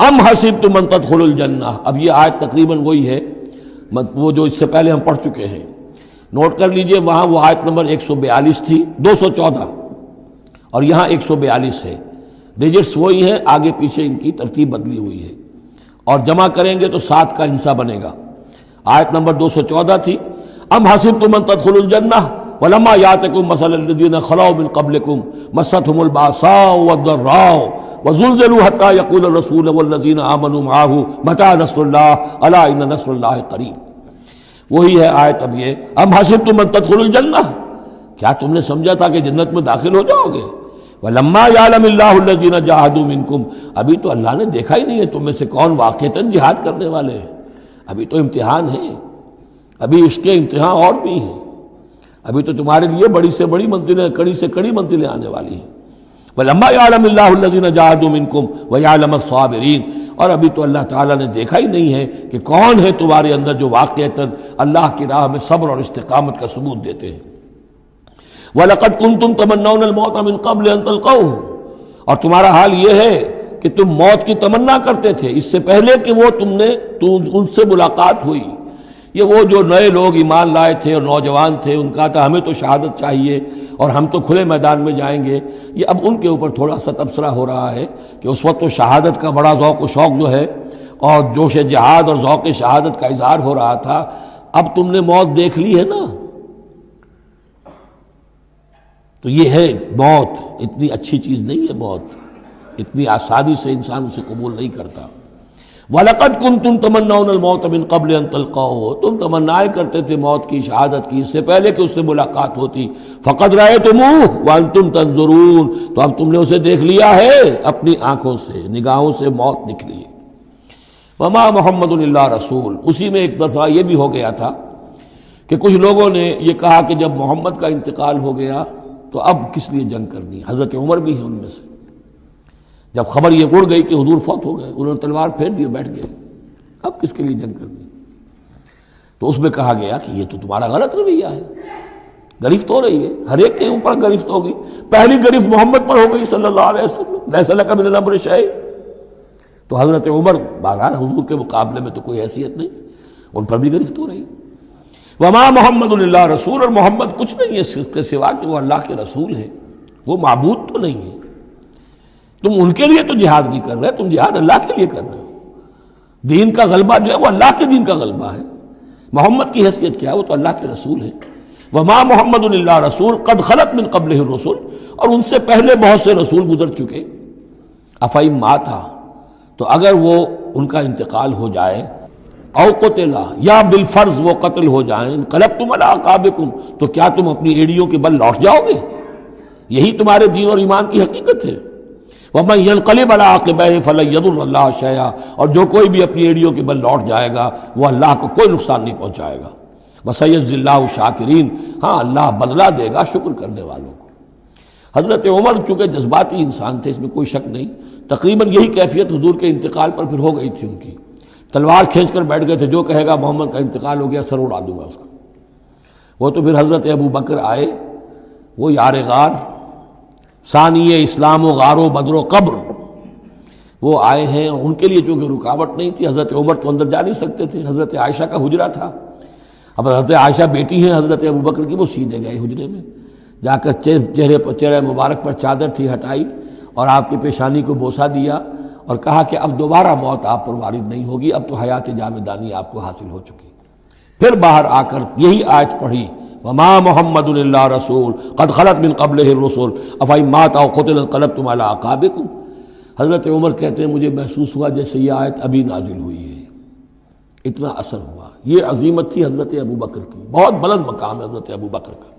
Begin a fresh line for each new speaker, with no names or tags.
ام حسبتم ان تدخلوا الجنہ، اب یہ آیت تقریباً وہی ہے وہ جو اس سے پہلے ہم پڑھ چکے ہیں. نوٹ کر لیجئے، وہاں وہ آیت نمبر 142 تھی، 214، اور یہاں 142 ہے. ڈیجٹس وہی ہیں، آگے پیچھے ان کی ترتیب بدلی ہوئی ہے، اور جمع کریں گے تو 7 کا حصہ بنے گا. آیت نمبر 214 تھی ام حسبتم ان تدخلوا الجنہ ولما یاتکم مثل الذین خلوا من قبلکم مستهم الباساء والضراء وزلزلوا حتى يقول الرسول والذین آمنوا معه متى نصر اللہ الا ان نصر اللہ قریب. وہی ہے آیت اب یہ ام حسبتم ان تدخلوا الجنہ، کیا تم نے سمجھا تھا کہ جنت میں داخل ہو جاؤ گے؟ وَلَمَّا يَعْلَمِ اللَّهُ الَّذِينَ جَاهَدُوا مِنكُمْ، ابھی تو اللہ نے دیکھا ہی نہیں ہے تم میں سے کون واقعتاً جہاد کرنے والے ہیں. ابھی تو امتحان ہے، ابھی اس کے امتحان اور بھی ہیں. ابھی تو تمہارے لیے بڑی سے بڑی منزلیں، کڑی سے کڑی منزلیں آنے والی ہیں. وَلَمَّا يَعْلَمِ اللَّهُ الَّذِينَ جَاهَدُوا مِنكُمْ وَيَعْلَمَ الصَّابِرِينَ، اور ابھی تو اللہ تعالیٰ نے دیکھا ہی نہیں ہے کہ کون ہے تمہارے اندر جو واقعتاً اللہ کی راہ میں صبر اور استقامت کا ثبوت دیتے ہیں. وَلَقَدْ كُنْتُمْ تَمَنَّوْنَ الْمَوْتَ مِنْ قَبْلِ أَنْ تَلْقَوْهُ، اور تمہارا حال یہ ہے کہ تم موت کی تمنا کرتے تھے اس سے پہلے کہ وہ ان سے ملاقات ہوئی. یہ وہ جو نئے لوگ ایمان لائے تھے اور نوجوان تھے، ان کا تھا ہمیں تو شہادت چاہیے اور ہم تو کھلے میدان میں جائیں گے. یہ اب ان کے اوپر تھوڑا سا تبصرہ ہو رہا ہے کہ اس وقت تو شہادت کا بڑا ذوق و شوق جو ہے اور جوش جہاد اور ذوق شہادت کا اظہار ہو رہا تھا. اب تم نے موت دیکھ لی ہے نا، تو یہ ہے موت. اتنی اچھی چیز نہیں ہے موت، اتنی آسانی سے انسان اسے قبول نہیں کرتا. وَلَقَدْ كُنْتُمْ تَمَنَّوْنَ الْمَوْتَ مِنْ قَبْلِ أَنْ تَلْقَوْهُ، تم تمنائیں کرتے تھے موت کی، شہادت کی، اس سے پہلے کہ اس سے ملاقات ہوتی. فَقَدْ رَأَيْتُمُوهُ وَأَنْتُمْ تَنْظُرُونَ، تو اب تم نے اسے دیکھ لیا ہے اپنی آنکھوں سے، نگاہوں سے موت نکلی. وَمَا مُحَمَّدٌ إِلَّا رَسُولٌ، اسی میں ایک دفعہ یہ بھی ہو گیا تھا کہ کچھ لوگوں نے یہ کہا کہ جب محمد کا انتقال ہو گیا تو اب کس لیے جنگ کرنی. حضرت عمر بھی ہیں ان میں سے. جب خبر یہ اڑ گئی کہ حضور فوت ہو گئے، انہوں نے تلوار پھیر دی، بیٹھ گئے. اب کس کے لیے جنگ کرنی؟ تو اس میں کہا گیا کہ یہ تو تمہارا غلط رویہ ہے، گرفت ہو رہی ہے، ہر ایک کے اوپر گرفت ہوگی. پہلی گرفت محمد پر ہو گئی صلی اللہ علیہ وسلم، لیس لک من الامر شیء. تو حضرت عمر بہرحال حضور کے مقابلے میں تو کوئی حیثیت نہیں، ان پر بھی گرفت ہو رہی. وما محمد الا رسول، اور محمد کچھ نہیں ہے اس کے سوا کہ وہ اللہ کے رسول ہیں، وہ معبود تو نہیں ہے. تم ان کے لیے تو جہاد نہیں کر رہے، تم جہاد اللہ کے لیے کر رہے ہو. دین کا غلبہ جو ہے وہ اللہ کے دین کا غلبہ ہے. محمد کی حیثیت کیا ہے؟ وہ تو اللہ کے رسول ہے. وما محمد الا رسول قد خلت من قبلہ الرسل، اور ان سے پہلے بہت سے رسول گزر چکے. افئن مات، تو اگر وہ ان کا انتقال ہو جائے، او قتلا، یا بالفرض وہ قتل ہو جائیں، انقلبتم علی اعقابکم، تو کیا تم اپنی ایڑیوں کے بل لوٹ جاؤ گے؟ یہی تمہارے دین اور ایمان کی حقیقت ہے. وَمَن يَنْقَلِبْ عَلَىٰ عَاقِبَيْهِ فَلَن يَضُرَّ اللَّهَ شَيْئًا، اور جو کوئی بھی اپنی ایڑیوں کے بل لوٹ جائے گا وہ اللہ کو کوئی نقصان نہیں پہنچائے گا. وَسَيَجْزِي اللَّهُ الشَّاكِرِينَ، ہاں اللہ بدلہ دے گا شکر کرنے والوں کو. حضرت عمر چونکہ جذباتی انسان تھے، اس میں کوئی شک نہیں، تقریباً یہی کیفیت حضور کے انتقال پر پھر ہو گئی تھی ان کی. تلوار کھینچ کر بیٹھ گئے تھے، جو کہے گا محمد کا انتقال ہو گیا سر اڑا دوں گا اس کا. وہ تو پھر حضرت ابو بکر آئے، وہ یار غار، ثانی اسلام و غار و بدر و قبر، وہ آئے ہیں. ان کے لیے چونکہ رکاوٹ نہیں تھی، حضرت عمر تو اندر جا نہیں سکتے تھے، حضرت عائشہ کا حجرہ تھا. اب حضرت عائشہ بیٹی ہیں حضرت ابو بکر کی، وہ سیدھے گئے حجرے میں، جا کر چہرے مبارک پر چادر تھی ہٹائی اور آپ کی پیشانی کو بوسہ دیا اور کہا کہ اب دوبارہ موت آپ پر وارد نہیں ہوگی، اب تو حیات جاویدانی آپ کو حاصل ہو چکی. پھر باہر آ کر یہی آیت پڑھی وما محمد الا رسول قد خلت من قبلہ الرسل افئن مات او قتل انقلبتم علی اعقابکم. حضرت عمر کہتے ہیں مجھے محسوس ہوا جیسے یہ آیت ابھی نازل ہوئی ہے، اتنا اثر ہوا. یہ عظیمت تھی حضرت ابو بکر کی، بہت بلند مقام ہے حضرت ابو بکر کا.